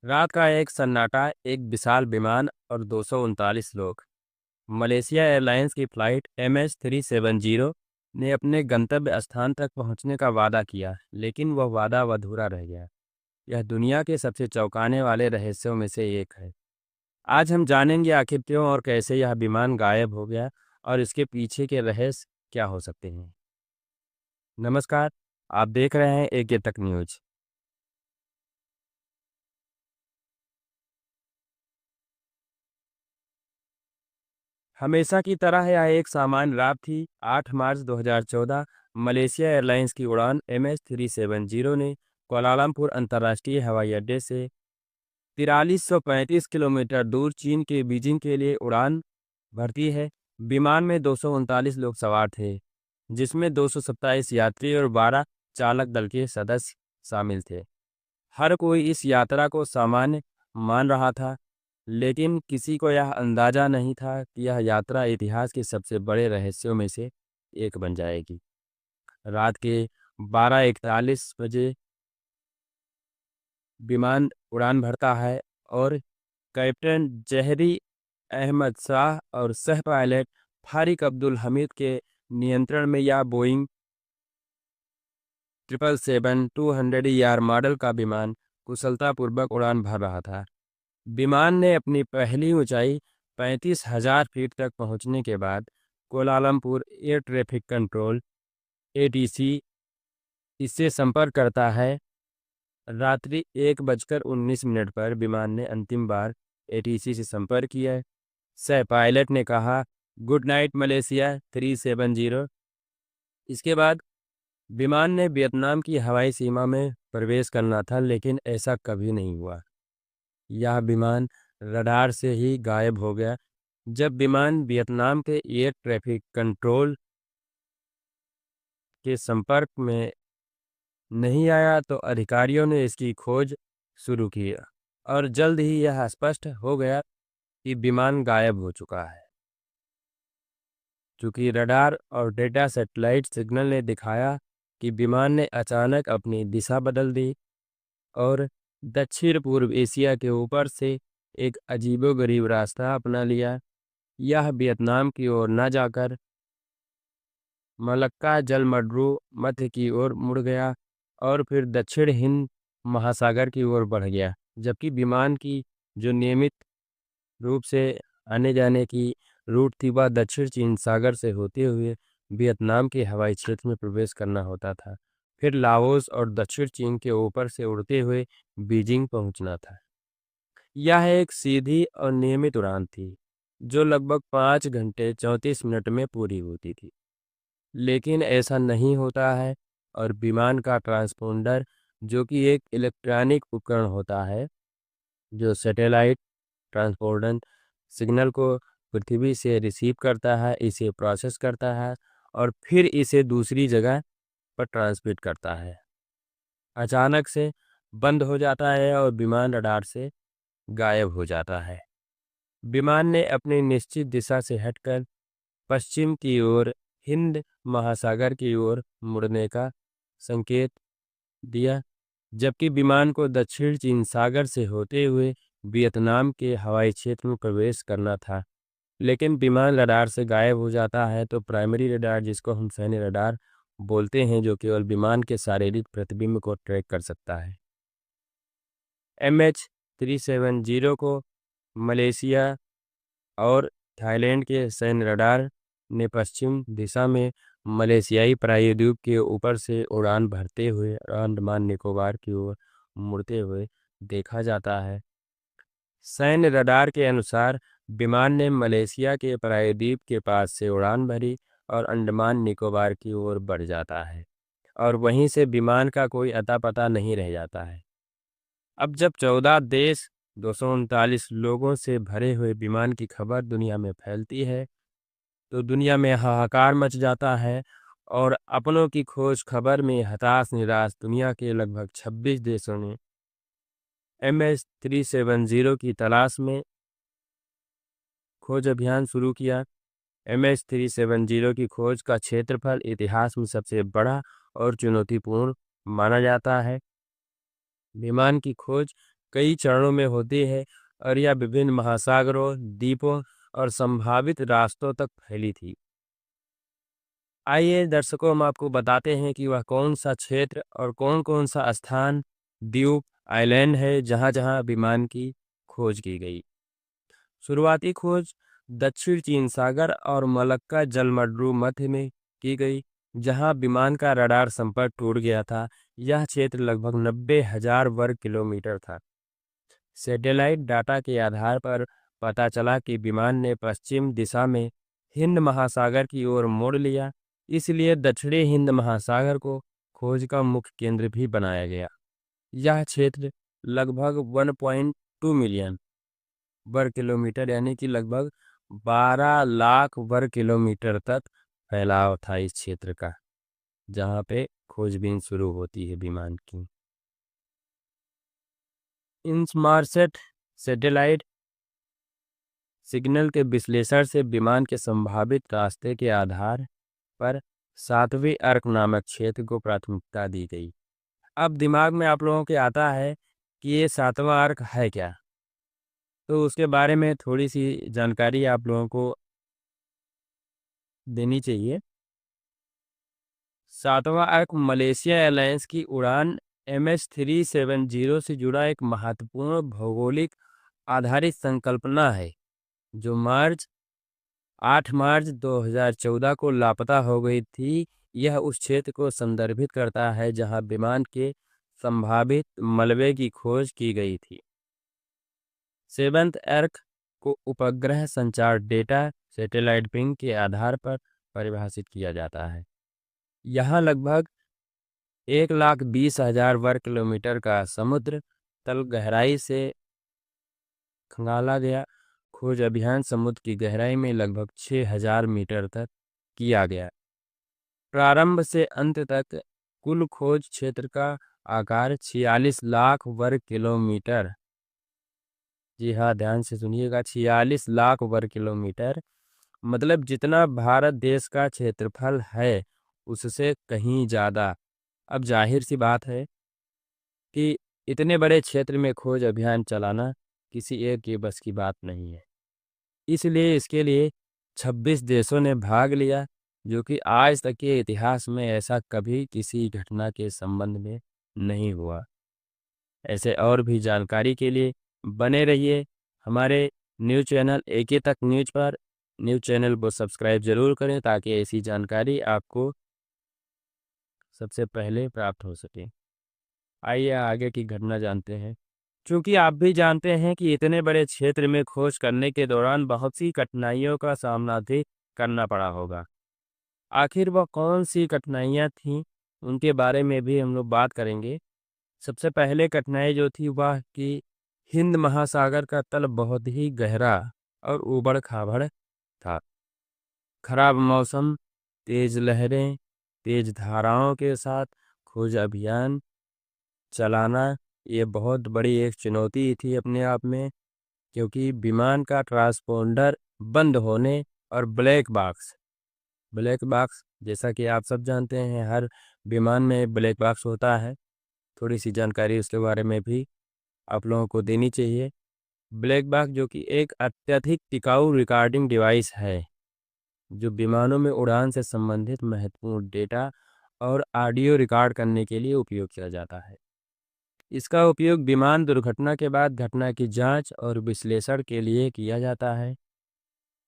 रात का एक सन्नाटा, एक विशाल विमान और 239 लोग। मलेशिया एयरलाइंस की फ्लाइट MH370 ने अपने गंतव्य स्थान तक पहुंचने का वादा किया, लेकिन वह वादा अधूरा रह गया। यह दुनिया के सबसे चौंकाने वाले रहस्यों में से एक है। आज हम जानेंगे आखिर क्यों और कैसे यह विमान गायब हो गया और इसके पीछे के रहस्य क्या हो सकते हैं। नमस्कार, आप देख रहे हैं एक तक न्यूज। हमेशा की तरह यह एक सामान्य रात थी। 8 मार्च 2014 मलेशिया एयरलाइंस की उड़ान MH370 ने कोलालमपुर अंतर्राष्ट्रीय हवाई अड्डे से 4335 किलोमीटर दूर चीन के बीजिंग के लिए उड़ान भरती है। विमान में 239 लोग सवार थे, जिसमें 227 यात्री और 12 चालक दल के सदस्य शामिल थे। हर कोई इस यात्रा को सामान्य मान रहा था, लेकिन किसी को यह अंदाजा नहीं था कि यह यात्रा इतिहास के सबसे बड़े रहस्यों में से एक बन जाएगी। रात के 12:41 बजे विमान उड़ान भरता है और कैप्टन जहरी अहमद शाह और सह पायलट फारिक अब्दुल हमीद के नियंत्रण में यह बोइंग 777-200 मॉडल का विमान कुशलतापूर्वक उड़ान भर रहा था। विमान ने अपनी पहली ऊंचाई 35,000 फीट तक पहुंचने के बाद Kuala Lumpur air traffic control ATC इससे संपर्क करता है। रात्रि 1:19 पर विमान ने अंतिम बार ATC से संपर्क किया। सह पायलट ने कहा, गुड नाइट मलेशिया 370। इसके बाद विमान ने वियतनाम की हवाई सीमा में प्रवेश करना था, लेकिन ऐसा कभी नहीं हुआ। यह विमान रडार से ही गायब हो गया। जब विमान वियतनाम के एयर ट्रैफिक कंट्रोल के संपर्क में नहीं आया तो अधिकारियों ने इसकी खोज शुरू की और जल्द ही यह स्पष्ट हो गया कि विमान गायब हो चुका है। चूंकि रडार और डेटा सैटेलाइट सिग्नल ने दिखाया कि विमान ने अचानक अपनी दिशा बदल दी और दक्षिण पूर्व एशिया के ऊपर से एक अजीबोगरीब रास्ता अपना लिया। यह वियतनाम की ओर न जाकर मलक्का जलमर्रू मध्य की ओर मुड़ गया और फिर दक्षिण हिंद महासागर की ओर बढ़ गया, जबकि विमान की जो नियमित रूप से आने जाने की रूट थी वह दक्षिण चीन सागर से होते हुए वियतनाम के हवाई क्षेत्र में प्रवेश करना होता था, फिर लाओस और दक्षिण चीन के ऊपर से उड़ते हुए बीजिंग पहुंचना था। यह एक सीधी और नियमित उड़ान थी जो लगभग 5 घंटे 34 मिनट में पूरी होती थी, लेकिन ऐसा नहीं होता है और विमान का ट्रांसपोंडर, जो कि एक इलेक्ट्रॉनिक उपकरण होता है जो सैटेलाइट ट्रांसपोंडर सिग्नल को पृथ्वी से रिसीव करता है, इसे प्रोसेस करता है और फिर इसे दूसरी जगह पर ट्रांसमिट करता है, अचानक से बंद हो जाता है और विमान रडार से गायब हो जाता है। विमान ने अपनी निश्चित दिशा से हटकर पश्चिम की ओर हिंद महासागर की ओर मुड़ने का संकेत दिया, जबकि विमान को दक्षिण चीन सागर से होते हुए वियतनाम के हवाई क्षेत्र में प्रवेश करना था। लेकिन विमान रडार से गायब हो जाता है तो प्राइमरी रडार, जिसको हम सैन्य रडार बोलते हैं, जो केवल विमान के शारीरिक प्रतिबिंब को ट्रैक कर सकता है, MH370 को मलेशिया और थाईलैंड के सैन्य रडार ने पश्चिम दिशा में मलेशियाई प्रायद्वीप के ऊपर से उड़ान भरते हुए अंडमान निकोबार की ओर मुड़ते हुए देखा जाता है। सैन्य रडार के अनुसार विमान ने मलेशिया के प्रायद्वीप के पास से उड़ान भरी और अंडमान निकोबार की ओर बढ़ जाता है और वहीं से विमान का कोई अता पता नहीं रह जाता है। अब जब 14 देश 239 लोगों से भरे हुए विमान की खबर दुनिया में फैलती है तो दुनिया में हाहाकार मच जाता है और अपनों की खोज खबर में हताश निराश दुनिया के लगभग 26 देशों ने MH370 की तलाश में खोज अभियान शुरू किया। MH370 की खोज का क्षेत्रफल इतिहास में सबसे बड़ा और चुनौतीपूर्ण माना जाता है। विमान की खोज कई चरणों में होती है और यह विभिन्न महासागरों, द्वीपों और संभावित रास्तों तक फैली थी। आइए दर्शकों, हम आपको बताते हैं कि वह कौन सा क्षेत्र और कौन कौन सा स्थान, द्वीप, आइलैंड है जहाँ-जहाँ विमान की खोज की गई। शुरुआती खोज दक्षिण चीन सागर और मलक्का जलमर्रू मध्य में की गई, जहां विमान का रडार संपर्क टूट गया था। यह क्षेत्र लगभग 90,000 वर्ग किलोमीटर था। सैटेलाइट डाटा के आधार पर पता चला कि विमान ने पश्चिम दिशा में हिंद महासागर की ओर मोड़ लिया, इसलिए दक्षिणी हिंद महासागर को खोज का मुख्य केंद्र भी बनाया गया। यह क्षेत्र लगभग 1.2 मिलियन वर्ग किलोमीटर यानी कि लगभग 12 लाख वर्ग किलोमीटर तक फैलाव था इस क्षेत्र का, जहां पे खोजबीन शुरू होती है विमान की। इनमार्सेट सैटेलाइट सिग्नल के विश्लेषण से विमान के संभावित रास्ते के आधार पर सातवें अर्क नामक क्षेत्र को प्राथमिकता दी गई। अब दिमाग में आप लोगों के आता है कि ये सातवां अर्क है क्या, तो उसके बारे में थोड़ी सी जानकारी आप लोगों को देनी चाहिए। सातवां अर्क मलेशिया एयरलाइंस की उड़ान MH370 से जुड़ा एक महत्वपूर्ण भौगोलिक आधारित संकल्पना है, जो 8 मार्च 2014 को लापता हो गई थी। यह उस क्षेत्र को संदर्भित करता है जहां विमान के संभावित मलबे की खोज की गई थी। सेवंथ अर्क को उपग्रह संचार डेटा सैटेलाइट पिंग के आधार पर परिभाषित किया जाता है। यहाँ लगभग 1,20,000 वर्ग किलोमीटर का समुद्र तल गहराई से खंगाला गया खोज अभियान समुद्र की गहराई में लगभग 6,000 मीटर तक किया गया। प्रारंभ से अंत तक कुल खोज क्षेत्र का आकार 46 लाख वर्ग किलोमीटर, जी हाँ ध्यान से सुनिएगा, 46 लाख वर्ग किलोमीटर, मतलब जितना भारत देश का क्षेत्रफल है उससे कहीं ज़्यादा। अब जाहिर सी बात है कि इतने बड़े क्षेत्र में खोज अभियान चलाना किसी एक के बस की बात नहीं है, इसलिए इसके लिए 26 देशों ने भाग लिया, जो कि आज तक के इतिहास में ऐसा कभी किसी घटना के संबंध में नहीं हुआ। ऐसे और भी जानकारी के लिए बने रहिए हमारे न्यूज़ चैनल एके तक न्यूज़ पर। न्यूज़ चैनल को सब्सक्राइब जरूर करें ताकि ऐसी जानकारी आपको सबसे पहले प्राप्त हो सके। आइए आगे की घटना जानते हैं। चूंकि आप भी जानते हैं कि इतने बड़े क्षेत्र में खोज करने के दौरान बहुत सी कठिनाइयों का सामना भी करना पड़ा होगा। आखिर वह कौन सी कठिनाइयां थीं, उनके बारे में भी हम लोग बात करेंगे। सबसे पहले कठिनाई जो थी वह कि हिंद महासागर का तल बहुत ही गहरा और ऊबड़-खाबड़ था। खराब मौसम, तेज लहरें, तेज धाराओं के साथ खोज अभियान चलाना ये बहुत बड़ी एक चुनौती थी अपने आप में, क्योंकि विमान का ट्रांसपोंडर बंद होने और ब्लैक बॉक्स जैसा कि आप सब जानते हैं हर विमान में ब्लैक बॉक्स होता है। थोड़ी सी जानकारी उसके बारे में भी आप लोगों को देनी चाहिए। ब्लैक बॉक्स जो कि एक अत्यधिक टिकाऊ रिकॉर्डिंग डिवाइस है, जो विमानों में उड़ान से संबंधित महत्वपूर्ण डेटा और ऑडियो रिकॉर्ड करने के लिए उपयोग किया जाता है। इसका उपयोग विमान दुर्घटना के बाद घटना की जांच और विश्लेषण के लिए किया जाता है।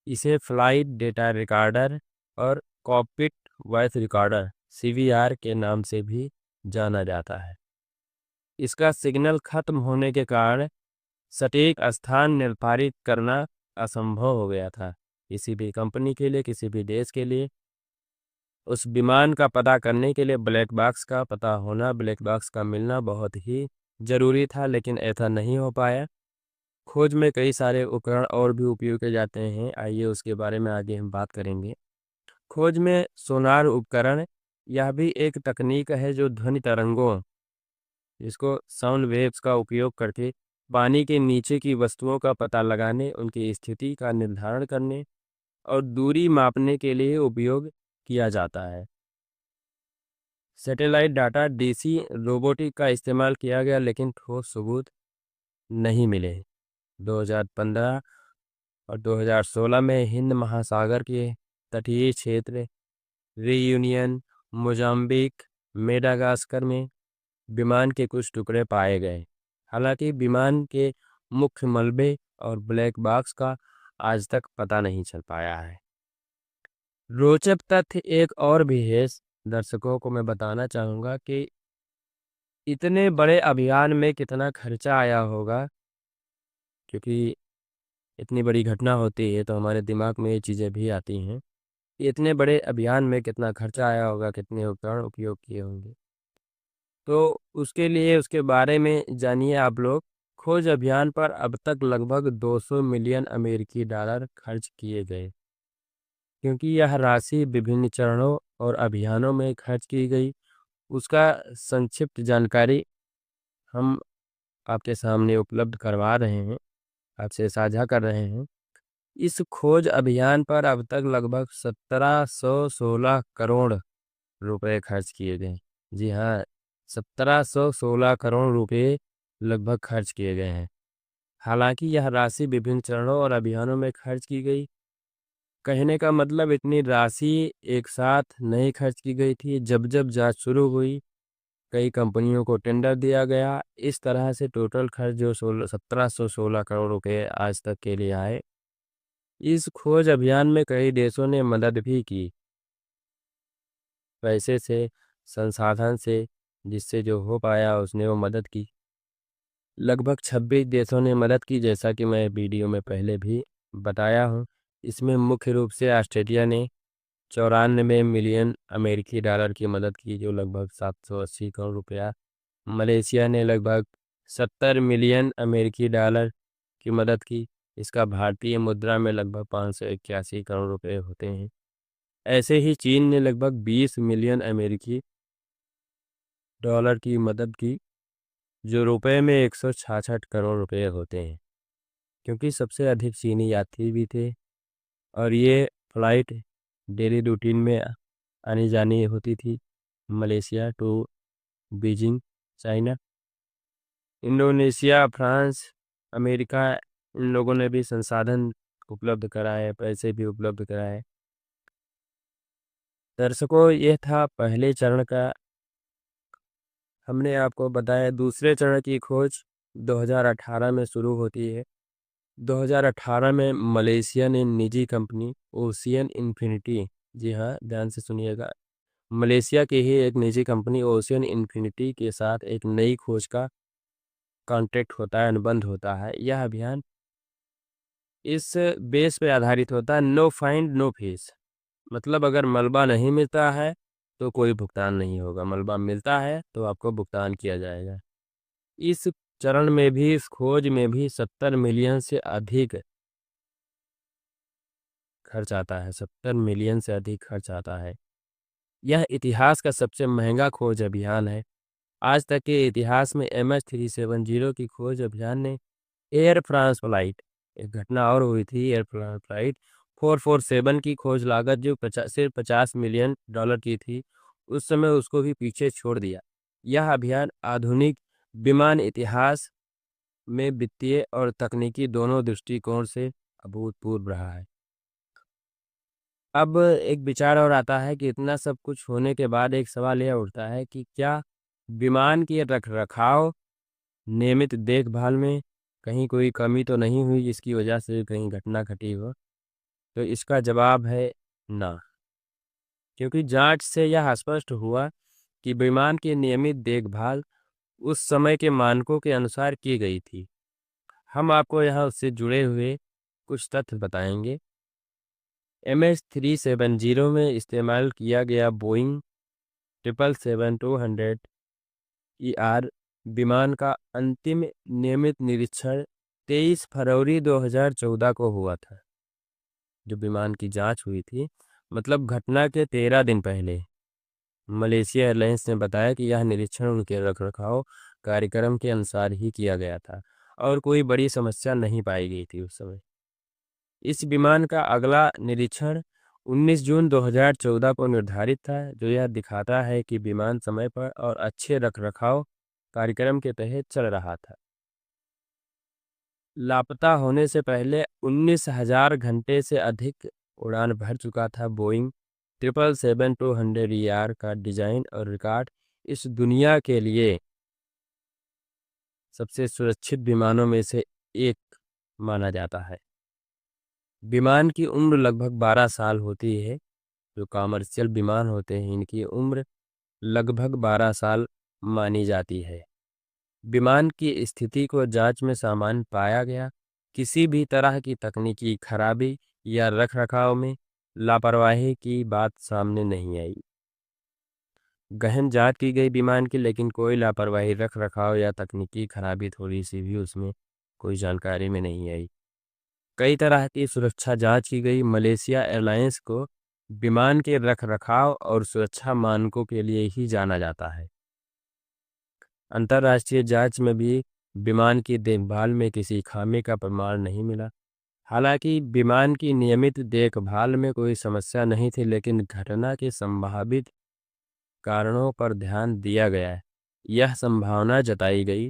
इसे फ्लाइट डेटा रिकॉर्डर और कॉकपिट वॉइस रिकॉर्डर CVR के नाम से भी जाना जाता है। इसका सिग्नल खत्म होने के कारण सटीक स्थान निर्धारित करना असंभव हो गया था किसी भी कंपनी के लिए, किसी भी देश के लिए। उस विमान का पता करने के लिए ब्लैक बॉक्स का पता होना, ब्लैक बॉक्स का मिलना बहुत ही ज़रूरी था, लेकिन ऐसा नहीं हो पाया। खोज में कई सारे उपकरण और भी उपयोग किए जाते हैं, आइए उसके बारे में आगे हम बात करेंगे। खोज में सोनार उपकरण, यह भी एक तकनीक है जो ध्वनि तरंगों, जिसको साउंड वेव्स का उपयोग करके पानी के नीचे की वस्तुओं का पता लगाने, उनकी स्थिति का निर्धारण करने और दूरी मापने के लिए उपयोग किया जाता है। सैटेलाइट डाटा DC रोबोटिक का इस्तेमाल किया गया, लेकिन ठोस सबूत नहीं मिले। 2015 और 2016 में हिंद महासागर के तटीय क्षेत्र रीयूनियन, मोजाम्बिक, मेडागास्कर में विमान के कुछ टुकड़े पाए गए। हालांकि विमान के मुख्य मलबे और ब्लैक बॉक्स का आज तक पता नहीं चल पाया है। रोचक तथ्य एक और भी है, दर्शकों को मैं बताना चाहूँगा कि इतने बड़े अभियान में कितना खर्चा आया होगा, क्योंकि इतनी बड़ी घटना होती है तो हमारे दिमाग में ये चीज़ें भी आती हैं। इतने बड़े अभियान में कितना खर्चा आया होगा, कितने उपकरण उपयोग किए होंगे। तो उसके लिए उसके बारे में जानिए आप लोग। खोज अभियान पर अब तक लगभग 200 मिलियन अमेरिकी डॉलर खर्च किए गए, क्योंकि यह राशि विभिन्न चरणों और अभियानों में खर्च की गई। उसका संक्षिप्त जानकारी हम आपके सामने उपलब्ध करवा रहे हैं, आपसे साझा कर रहे हैं। इस खोज अभियान पर अब तक लगभग 1716 करोड़ रुपए खर्च किए गए। जी हाँ, 1716 करोड़ रुपए लगभग खर्च किए गए हैं। हालांकि यह राशि विभिन्न चरणों और अभियानों में खर्च की गई। कहने का मतलब इतनी राशि एक साथ नहीं खर्च की गई थी। जब जब जांच शुरू हुई, कई कंपनियों को टेंडर दिया गया। इस तरह से टोटल खर्च जो 1716 करोड़ रुपए आज तक के लिए आए। इस खोज अभियान में कई देशों ने मदद भी की, पैसे से, संसाधन से, जिससे जो हो पाया उसने वो मदद की। लगभग 26 देशों ने मदद की, जैसा कि मैं वीडियो में पहले भी बताया हूँ। इसमें मुख्य रूप से ऑस्ट्रेलिया ने 94 मिलियन अमेरिकी डॉलर की मदद की, जो लगभग 780 करोड़ रुपया। मलेशिया ने लगभग 70 मिलियन अमेरिकी डॉलर की मदद की। इसका भारतीय मुद्रा में लगभग 581 करोड़ रुपए होते हैं। ऐसे ही चीन ने लगभग 20 मिलियन अमेरिकी डॉलर की मदद की, जो रुपए में 166 करोड़ रुपए होते हैं, क्योंकि सबसे अधिक चीनी यात्री भी थे और ये फ्लाइट डेली रूटीन में आनी जानी होती थी, Malaysia to Beijing, China. Indonesia, France, America, इन लोगों ने भी संसाधन उपलब्ध कराए, पैसे भी उपलब्ध कराए। दर्शकों, यह था पहले चरण का। हमने आपको बताया दूसरे चरण की खोज 2018 में शुरू होती है। 2018 में मलेशिया ने निजी कंपनी ओशियन इन्फिनिटी, जी हाँ ध्यान से सुनिएगा, मलेशिया की ही एक निजी कंपनी ओशियन इन्फिनिटी के साथ एक नई खोज का कॉन्ट्रैक्ट होता है, अनुबंध होता है। यह अभियान इस बेस पे आधारित होता है, नो फाइंड नो फीस। मतलब अगर मलबा नहीं मिलता है तो कोई भुगतान नहीं होगा, मलबा मिलता है तो आपको भुगतान किया जाएगा। इस चरण में भी, इस खोज में भी 70 मिलियन से अधिक खर्च आता है, 70 मिलियन से अधिक खर्च आता है। यह इतिहास का सबसे महंगा खोज अभियान है। आज तक के इतिहास में MH370 की खोज अभियान ने एयर फ्रांस फ्लाइट, एक घटना और हुई थी, एयर फ्रांस फ्लाइट 447 की खोज लागत जो सिर्फ 50 मिलियन डॉलर की थी, उस समय उसको भी पीछे छोड़ दिया। यह अभियान आधुनिक विमान इतिहास में वित्तीय और तकनीकी दोनों दृष्टिकोण से अभूतपूर्व रहा है। अब एक विचार और आता है कि इतना सब कुछ होने के बाद एक सवाल यह उठता है कि क्या विमान के रखरखाव, नियमित देखभाल में कहीं कोई कमी तो नहीं हुई जिसकी वजह से कहीं घटना घटी हो? तो इसका जवाब है ना, क्योंकि जांच से यह स्पष्ट हुआ कि विमान की नियमित देखभाल उस समय के मानकों के अनुसार की गई थी। हम आपको यहाँ उससे जुड़े हुए कुछ तथ्य बताएंगे। MH370 में इस्तेमाल किया गया बोइंग 777-200 ER विमान का अंतिम नियमित निरीक्षण 23 फरवरी 2014 को हुआ था। जो विमान की जांच हुई थी, मतलब घटना के 13 दिन पहले। मलेशिया एयरलाइंस ने बताया कि यह निरीक्षण उनके रखरखाव कार्यक्रम के अनुसार ही किया गया था और कोई बड़ी समस्या नहीं पाई गई थी उस समय। इस विमान का अगला निरीक्षण 19 जून 2014 को निर्धारित था, जो यह दिखाता है कि विमान समय पर और अच्छे रखरखाव कार्यक्रम के तहत चल रहा था। लापता होने से पहले 19,000 घंटे से अधिक उड़ान भर चुका था बोइंग 777-200ER का डिजाइन और रिकॉर्ड इस दुनिया के लिए सबसे सुरक्षित विमानों में से एक माना जाता है। विमान की उम्र लगभग 12 साल होती है। जो कॉमर्शियल विमान होते हैं इनकी उम्र लगभग 12 साल मानी जाती है। विमान की स्थिति को जांच में सामान्य पाया गया। किसी भी तरह की तकनीकी खराबी या रखरखाव में लापरवाही की बात सामने नहीं आई। गहन जांच की गई विमान की, लेकिन कोई लापरवाही, रखरखाव या तकनीकी खराबी थोड़ी सी भी उसमें कोई जानकारी में नहीं आई। कई तरह की सुरक्षा जांच की गई। मलेशिया एयरलाइंस को विमान के रखरखाव और सुरक्षा मानकों के लिए ही जाना जाता है। अंतर्राष्ट्रीय जांच में भी विमान की देखभाल में किसी खामी का प्रमाण नहीं मिला। हालांकि विमान की नियमित देखभाल में कोई समस्या नहीं थी, लेकिन घटना के संभावित कारणों पर ध्यान दिया गया है। यह संभावना जताई गई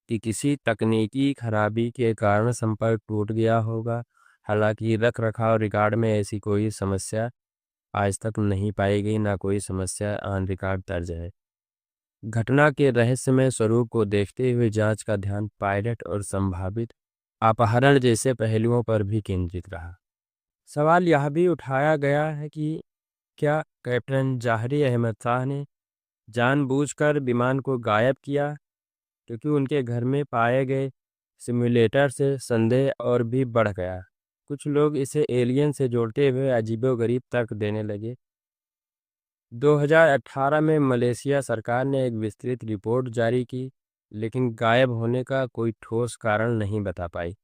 कि किसी तकनीकी खराबी के कारण संपर्क टूट गया होगा। हालांकि रखरखाव रिकॉर्ड में ऐसी कोई समस्या आज तक नहीं पाई गई, ना कोई समस्या ऑन रिकॉर्ड दर्ज है। घटना के रहस्यमय स्वरूप को देखते हुए जांच का ध्यान पायलट और संभावित अपहरण जैसे पहलुओं पर भी केंद्रित रहा। सवाल यह भी उठाया गया है कि क्या कैप्टन ज़ाहिर अहमद शाह ने जानबूझकर विमान को गायब किया, क्योंकि उनके घर में पाए गए सिम्युलेटर से संदेह और भी बढ़ गया। कुछ लोग इसे एलियन से जोड़ते हुए अजीबोगरीब तर्क देने लगे। 2018 में मलेशिया सरकार ने एक विस्तृत रिपोर्ट जारी की, लेकिन गायब होने का कोई ठोस कारण नहीं बता पाई।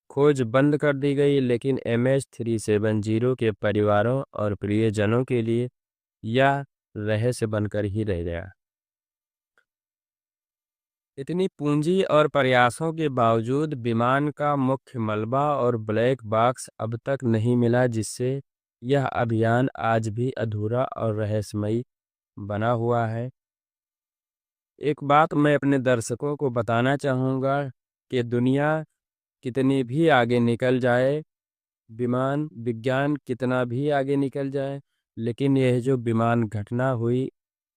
खोज बंद कर दी गई, लेकिन MH370 के परिवारों और प्रियजनों के लिए यह रहस्य बनकर ही रह गया। इतनी पूंजी और प्रयासों के बावजूद विमान का मुख्य मलबा और ब्लैक बॉक्स अब तक नहीं मिला, जिससे यह अभियान आज भी अधूरा और रहस्यमयी बना हुआ है। एक बात मैं अपने दर्शकों को बताना चाहूँगा कि दुनिया कितनी भी आगे निकल जाए, विमान विज्ञान कितना भी आगे निकल जाए, लेकिन यह जो विमान घटना हुई,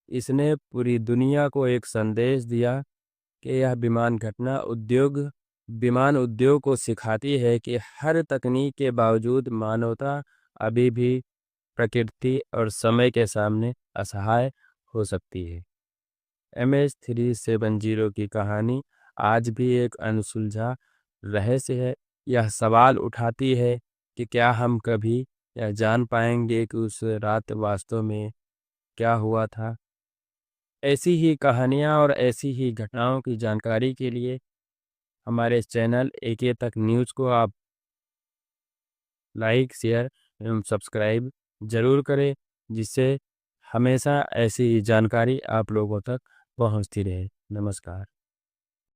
इसने पूरी दुनिया को एक संदेश दिया कि यह विमान उद्योग को सिखाती है कि हर तकनीक के बावजूद मानवता अभी भी प्रकृति और समय के सामने असहाय हो सकती है। MH370 की कहानी आज भी एक अनसुलझा रहस्य है। यह सवाल उठाती है कि क्या हम कभी यह जान पाएंगे कि उस रात वास्तव में क्या हुआ था। ऐसी ही कहानियाँ और ऐसी ही घटनाओं की जानकारी के लिए हमारे चैनल AK तक न्यूज़ को आप लाइक, शेयर एवं सब्सक्राइब ज़रूर करें, जिससे हमेशा ऐसी जानकारी आप लोगों तक पहुंचती रहे। नमस्कार।